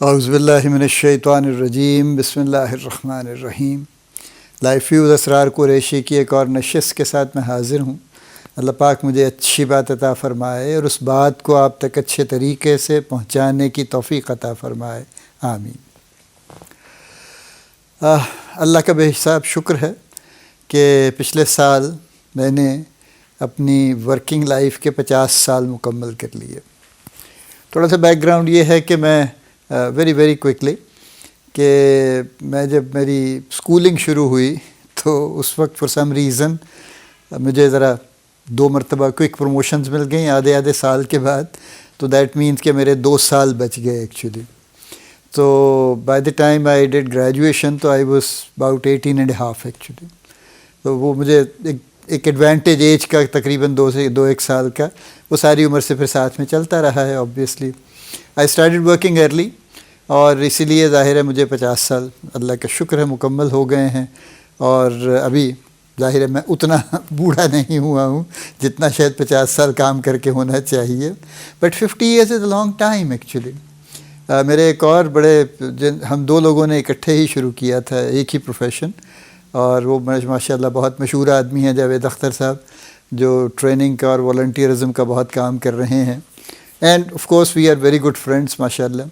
اعوذ باللہ من الشیطان الرجیم، بسم اللہ الرحمن الرحیم۔ لائف فیوز اسرار قریشی کی ایک اور نشست کے ساتھ میں حاضر ہوں۔ اللہ پاک مجھے اچھی بات عطا فرمائے اور اس بات کو آپ تک اچھے طریقے سے پہنچانے کی توفیق عطا فرمائے، آمین۔ اللہ کا بے حساب شکر ہے کہ پچھلے سال میں نے اپنی ورکنگ لائف کے 50 سال مکمل کر لیے۔ تھوڑا سا بیک گراؤنڈ یہ ہے کہ میں ویری کوئکلی کہ میں جب میری اسکولنگ شروع ہوئی تو اس وقت فار سم ریزن مجھے ذرا 2 مرتبہ کوئک پروموشنز مل گئیں آدھے سال کے بعد، تو دیٹ مینس کہ میرے 2 سال بچ گئے ایکچولی۔ تو by the time I did graduation تو آئی واز اباؤٹ 18.5 ایکچولی۔ تو وہ مجھے ایک ایڈوانٹیج ایج کا تقریباً 2 سال کا وہ ساری عمر سے پھر ساتھ میں چلتا رہا ہے obviously. I started working early, اور اسی لیے ظاہر ہے مجھے 50 سال اللہ کا شکر ہے مکمل ہو گئے ہیں، اور ابھی ظاہر ہے میں اتنا بوڑھا نہیں ہوا ہوں جتنا شاید 50 سال کام کر کے ہونا چاہیے، but 50 years is a long time actually. میرے ایک اور بڑے ہم 2 لوگوں نے اکٹھے ہی شروع کیا تھا ایک ہی پروفیشن، اور وہ ماشاء اللہ بہت مشہور آدمی ہیں جاوید اختر صاحب، جو ٹریننگ کا اور والنٹیئرزم کا بہت کام کر رہے ہیں، and of course we are very good friends ماشاء اللہ،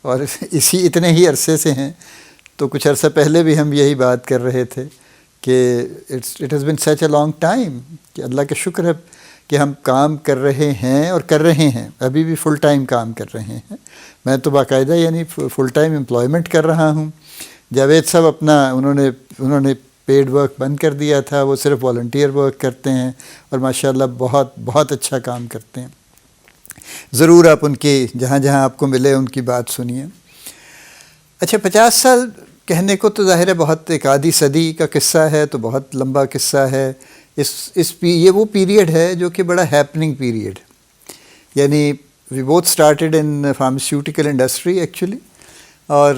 اور اتنے ہی عرصے سے ہیں۔ تو کچھ عرصہ پہلے بھی ہم یہی بات کر رہے تھے کہ it has been such a long time کہ اللہ کا شکر ہے کہ ہم کام کر رہے ہیں اور کر رہے ہیں، ابھی بھی فل ٹائم کام کر رہے ہیں۔ میں تو باقاعدہ یعنی فل ٹائم امپلائمنٹ کر رہا ہوں۔ جاوید صاحب اپنا انہوں نے پیڈ ورک بند کر دیا تھا، وہ صرف والنٹیئر ورک کرتے ہیں اور ماشاءاللہ بہت اچھا کام کرتے ہیں۔ ضرور آپ ان کی جہاں آپ کو ملے ان کی بات سنیے۔ اچھا، 50 سال کہنے کو تو ظاہر ہے بہت ایک آدھی صدی کا قصہ ہے، تو بہت لمبا قصہ ہے۔ یہ وہ پیریڈ ہے جو کہ بڑا ہیپننگ پیریڈ، یعنی we both started in pharmaceutical industry actually, اور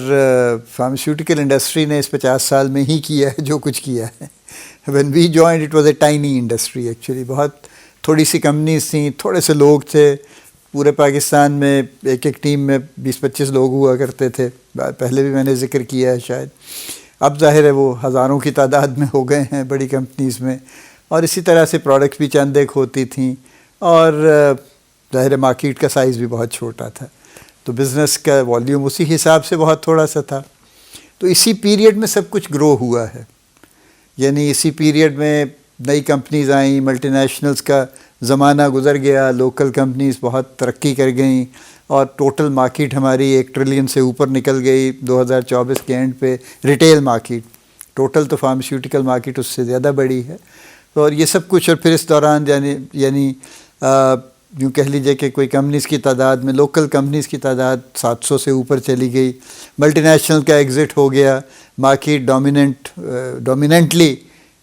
فارماسیوٹیکل انڈسٹری نے اس 50 سال میں ہی کیا ہے جو کچھ کیا ہے۔ When we joined it was a tiny industry actually, بہت تھوڑی سی کمپنیز تھیں، تھوڑے سے لوگ تھے۔ پورے پاکستان میں ایک ٹیم میں 20-25 لوگ ہوا کرتے تھے، پہلے بھی میں نے ذکر کیا ہے شاید۔ اب ظاہر ہے وہ ہزاروں کی تعداد میں ہو گئے ہیں بڑی کمپنیز میں، اور اسی طرح سے پروڈکٹس بھی چند ایک ہوتی تھیں، اور ظاہر ہے مارکیٹ کا سائز بھی بہت چھوٹا تھا، تو بزنس کا والیوم اسی حساب سے بہت تھوڑا سا تھا۔ تو اسی پیریڈ میں سب کچھ گرو ہوا ہے، یعنی اسی پیریڈ میں نئی کمپنیز آئیں، ملٹی نیشنلز کا زمانہ گزر گیا، لوکل کمپنیز بہت ترقی کر گئیں، اور ٹوٹل مارکیٹ ہماری 1 ٹریلین سے اوپر نکل گئی 2024 کے اینڈ پہ۔ ریٹیل مارکیٹ ٹوٹل تو فارماسیوٹیکل مارکیٹ اس سے زیادہ بڑی ہے، اور یہ سب کچھ، اور پھر اس دوران یعنی یوں کہہ لیجیے کہ کوئی کمپنیز کی تعداد میں لوکل کمپنیز کی تعداد 700 سے اوپر چلی گئی، ملٹی نیشنل کا ایگزٹ ہو گیا، مارکیٹ ڈومیننٹلی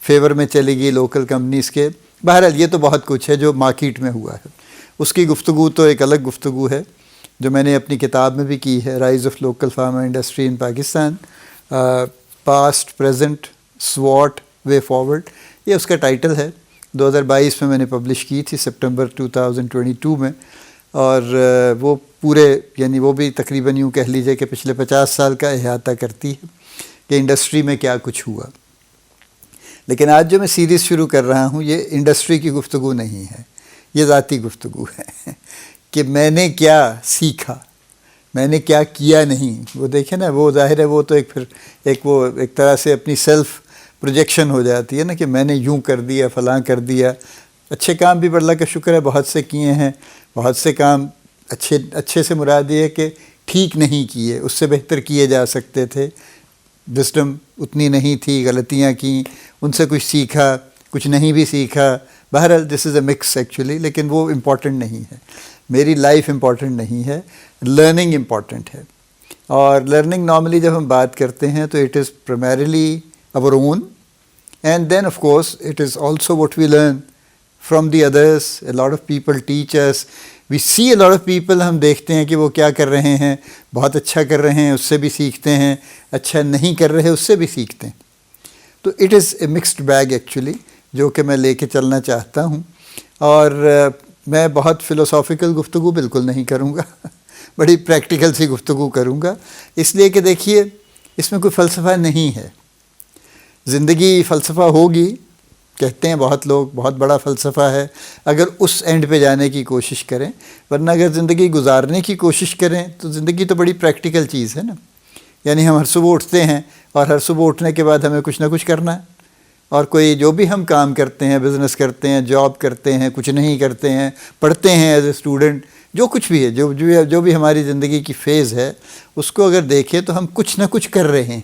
فیور میں چلی گئی لوکل کمپنیز کے۔ بہرحال یہ تو بہت کچھ ہے جو مارکیٹ میں ہوا ہے، اس کی گفتگو تو ایک الگ گفتگو ہے جو میں نے اپنی کتاب میں بھی کی ہے، rise of local pharma industry in Pakistan, past present SWOT way forward, یہ اس کا ٹائٹل ہے۔ 2022 میں میں نے پبلش کی تھی، سپٹمبر 2022 میں، اور وہ پورے یعنی وہ بھی تقریباً یوں کہہ لیجیے کہ پچھلے 50 سال کا احاطہ کرتی ہے کہ انڈسٹری میں کیا کچھ ہوا۔ لیکن آج جو میں سیریز شروع کر رہا ہوں یہ انڈسٹری کی گفتگو نہیں ہے، یہ ذاتی گفتگو ہے کہ میں نے کیا سیکھا، میں نے کیا کیا نہیں۔ وہ دیکھیں نا، وہ ظاہر ہے وہ تو ایک طرح سے اپنی سیلف پروجیکشن ہو جاتی ہے نا، کہ میں نے یوں کر دیا، فلاں کر دیا۔ اچھے کام بھی اللہ کا شکر ہے بہت سے کیے ہیں، بہت سے کام اچھے سے مراد یہ ہے کہ ٹھیک نہیں کیے، اس سے بہتر کیے جا سکتے تھے، وزڈم اتنی نہیں تھی، غلطیاں کیں، ان سے کچھ سیکھا، کچھ نہیں بھی سیکھا۔ بہرحال دس از اے مکس ایکچولی، لیکن وہ امپورٹنٹ نہیں ہے، میری لائف امپورٹنٹ نہیں ہے، لرننگ امپورٹنٹ ہے۔ اور لرننگ نارملی جب ہم بات کرتے ہیں تو it is primarily our own, and then of course it is also what we learn from the others. A lot of people teach us, we see a lot of people، ہم دیکھتے ہیں کہ وہ کیا کر رہے ہیں، بہت اچھا کر رہے ہیں، اس سے بھی سیکھتے ہیں، اچھا نہیں کر رہے اس سے بھی سیکھتے ہیں۔ تو it is a mixed bag actually جو کہ میں لے کے چلنا چاہتا ہوں، اور میں بہت فلسافیکل گفتگو بالکل نہیں کروں گا بڑی پریکٹیکل سی گفتگو کروں گا، اس لیے کہ دیکھیے اس میں کوئی فلسفہ نہیں ہے. زندگی فلسفہ ہوگی کہتے ہیں بہت لوگ، بہت بڑا فلسفہ ہے اگر اس اینڈ پہ جانے کی کوشش کریں، ورنہ اگر زندگی گزارنے کی کوشش کریں تو زندگی تو بڑی پریکٹیکل چیز ہے نا. یعنی ہم ہر صبح اٹھتے ہیں اور ہر صبح اٹھنے کے بعد ہمیں کچھ نہ کچھ کرنا ہے، اور کوئی جو بھی ہم کام کرتے ہیں، بزنس کرتے ہیں، جاب کرتے ہیں، کچھ نہیں کرتے ہیں، پڑھتے ہیں ایز اے اسٹوڈنٹ، جو کچھ بھی ہے، جو بھی ہماری زندگی کی فیز ہے، اس کو اگر دیکھیں تو ہم کچھ نہ کچھ کر رہے ہیں.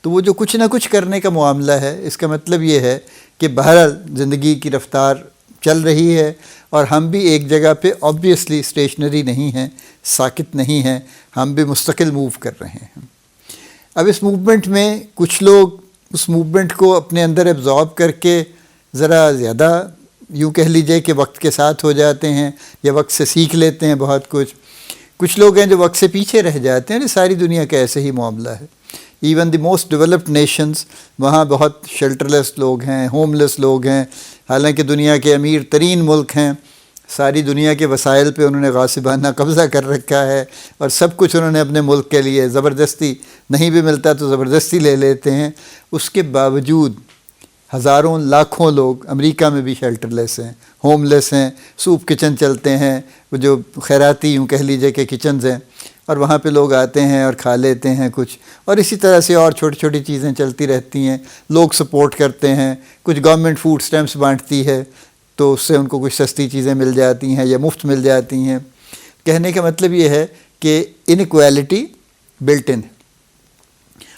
تو وہ جو کچھ نہ کچھ کرنے کا معاملہ ہے، اس کا مطلب یہ ہے کہ بہرحال زندگی کی رفتار چل رہی ہے، اور ہم بھی ایک جگہ پہ آبویسلی اسٹیشنری نہیں ہیں، ساکت نہیں ہیں، ہم بھی مستقل موو کر رہے ہیں. اب اس موومنٹ میں کچھ لوگ اس موومنٹ کو اپنے اندر ایبزارب کر کے ذرا زیادہ یوں کہہ لیجئے کہ وقت کے ساتھ ہو جاتے ہیں یا وقت سے سیکھ لیتے ہیں بہت کچھ. کچھ لوگ ہیں جو وقت سے پیچھے رہ جاتے ہیں. یہ ساری دنیا کا ایسے ہی معاملہ ہے. Even the most developed nations, وہاں بہت شیلٹر لیس لوگ ہیں، ہوم لیس لوگ ہیں، حالانکہ دنیا کے امیر ترین ملک ہیں، ساری دنیا کے وسائل پہ انہوں نے غاصبانہ قبضہ کر رکھا ہے، اور سب کچھ انہوں نے اپنے ملک کے لیے زبردستی، نہیں بھی ملتا تو زبردستی لے لیتے ہیں. اس کے باوجود ہزاروں لاکھوں لوگ امریکہ میں بھی شیلٹر لیس ہیں، ہوم لیس ہیں، سوپ کچن چلتے ہیں، وہ جو خیراتی یوں کہہ لیجئے کہ کچنز ہیں، اور وہاں پہ لوگ آتے ہیں اور کھا لیتے ہیں کچھ، اور اسی طرح سے اور چھوٹی چھوٹی چیزیں چلتی رہتی ہیں. لوگ سپورٹ کرتے ہیں، کچھ گورنمنٹ فوڈ سٹیمپس بانٹتی ہے تو اس سے ان کو کچھ سستی چیزیں مل جاتی ہیں یا مفت مل جاتی ہیں. کہنے کا مطلب یہ ہے کہ انیکویلٹی بلٹ ان،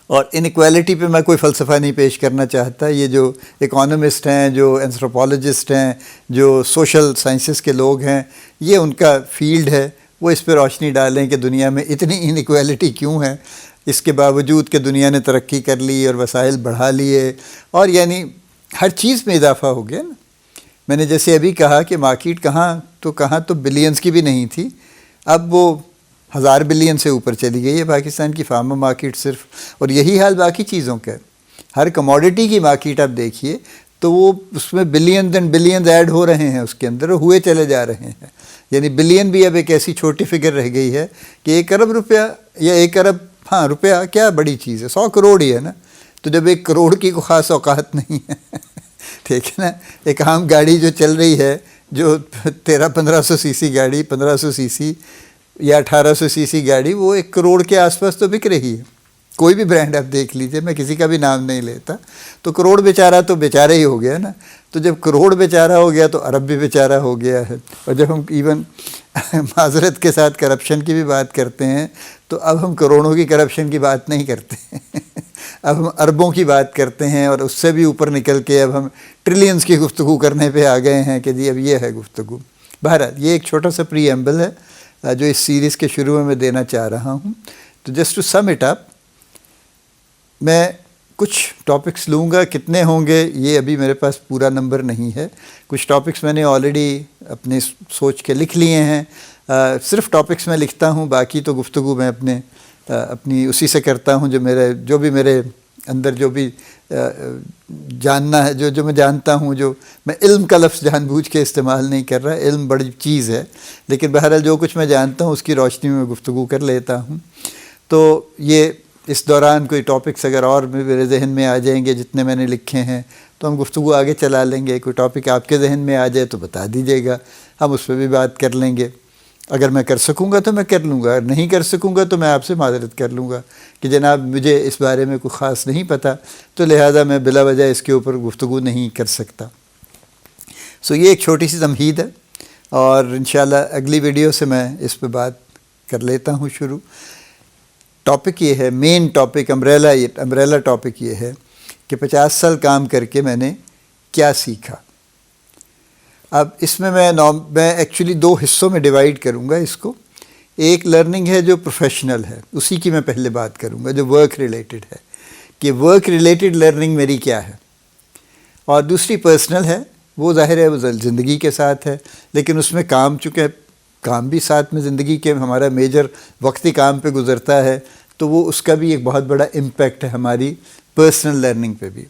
اور انیکویلٹی پہ میں کوئی فلسفہ نہیں پیش کرنا چاہتا. یہ جو اکانومسٹ ہیں، جو اینتھروپولوجسٹ ہیں، جو سوشل سائنسز کے لوگ ہیں، یہ ان کا فیلڈ ہے، وہ اس پہ روشنی ڈالیں کہ دنیا میں اتنی انیکویلٹی کیوں ہے، اس کے باوجود کہ دنیا نے ترقی کر لی اور وسائل بڑھا لیے، اور یعنی ہر چیز میں اضافہ ہو گیا نا. میں نے جیسے ابھی کہا کہ مارکیٹ کہاں تو بلینز کی بھی نہیں تھی، اب وہ 1000 بلین سے اوپر چلی گئی ہے پاکستان کی فارما مارکیٹ صرف. اور یہی حال باقی چیزوں کا ہے. ہر کموڈٹی کی مارکیٹ آپ دیکھیے تو وہ اس میں بلینز اینڈ بلینز ایڈ ہو رہے ہیں، اس کے اندر ہوئے چلے جا رہے ہیں. یعنی بلین بھی اب ایک ایسی چھوٹی فگر رہ گئی ہے کہ 1 ارب روپیہ یا 1 ارب روپیہ کیا بڑی چیز ہے، 100 کروڑ ہی ہے نا. تو جب 1 کروڑ کی کوئی خاص اوقات نہیں ہے ٹھیک ہے نا. ایک عام گاڑی جو چل رہی ہے، جو 1500 سی سی گاڑی، 1500 سی سی یا 1800 سی سی گاڑی، وہ 1 کروڑ کے آس پاس تو بک رہی ہے. کوئی بھی برانڈ آپ دیکھ لیجئے، میں کسی کا بھی نام نہیں لیتا. تو کروڑ بیچارہ تو بیچارہ ہی ہو گیا نا. تو جب کروڑ بیچارہ ہو گیا تو ارب بھی بیچارہ ہو گیا ہے. اور جب ہم ایون معذرت کے ساتھ کرپشن کی بھی بات کرتے ہیں تو اب ہم کروڑوں کی کرپشن کی بات نہیں کرتے اب ہم اربوں کی بات کرتے ہیں، اور اس سے بھی اوپر نکل کے اب ہم ٹریلینز کی گفتگو کرنے پہ آ گئے ہیں کہ جی اب یہ ہے گفتگو. بہرحال یہ ایک چھوٹا سا پری ایمبل ہے جو اس سیریز کے شروع میں دینا چاہ رہا ہوں. تو just to sum it up, میں کچھ ٹاپکس لوں گا. کتنے ہوں گے یہ ابھی میرے پاس پورا نمبر نہیں ہے. کچھ ٹاپکس میں نے آلریڈی اپنے سوچ کے لکھ لیے ہیں. صرف ٹاپکس میں لکھتا ہوں، باقی تو گفتگو میں اپنی اسی سے کرتا ہوں جو بھی میرے اندر جو بھی جاننا ہے، جو میں جانتا ہوں. جو میں علم کا لفظ جان بوجھ کے استعمال نہیں کر رہا، علم بڑی چیز ہے، لیکن بہرحال جو کچھ میں جانتا ہوں اس کی روشنی میں گفتگو کر لیتا ہوں. تو یہ اس دوران کوئی ٹاپکس اگر اور میرے ذہن میں آ جائیں گے جتنے میں نے لکھے ہیں تو ہم گفتگو آگے چلا لیں گے. کوئی ٹاپک آپ کے ذہن میں آ جائے تو بتا دیجیے گا، ہم اس پہ بھی بات کر لیں گے. اگر میں کر سکوں گا تو میں کر لوں گا، اگر نہیں کر سکوں گا تو میں آپ سے معذرت کر لوں گا کہ جناب مجھے اس بارے میں کوئی خاص نہیں پتہ، تو لہٰذا میں بلا وجہ اس کے اوپر گفتگو نہیں کر سکتا. یہ ایک چھوٹی سی تمہید ہے، اور انشاءاللہ اگلی ویڈیو سے میں اس پہ بات کر لیتا ہوں شروع. ٹاپک یہ ہے، مین ٹاپک، امبریلا ٹاپک یہ ہے کہ 50 سال کام کر کے میں نے کیا سیکھا. اب اس میں ایکچولی 2 حصوں میں ڈیوائیڈ کروں گا اس کو. ایک لرننگ ہے جو پروفیشنل ہے، اسی کی میں پہلے بات کروں گا، جو ورک ریلیٹڈ ہے کہ ورک ریلیٹڈ لرننگ میری کیا ہے. اور دوسری پرسنل ہے، وہ ظاہر ہے وہ زندگی کے ساتھ ہے، لیکن اس میں چونکہ کام بھی ساتھ میں زندگی کے ہمارا میجر وقتی کام پہ گزرتا ہے، تو وہ اس کا بھی ایک بہت بڑا امپیکٹ ہے ہماری پرسنل لرننگ پہ بھی.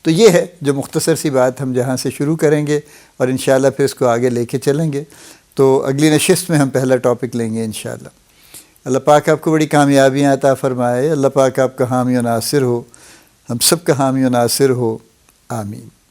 تو یہ ہے جو مختصر سی بات ہم جہاں سے شروع کریں گے، اور انشاءاللہ پھر اس کو آگے لے کے چلیں گے. تو اگلی نشست میں ہم پہلا ٹاپک لیں گے انشاءاللہ۔ اللہ پاک آپ کو بڑی کامیابیاں عطا فرمائے، اللہ پاک آپ کا حامی و ناصر ہو، ہم سب کا حامی و ناصر ہو، آمین۔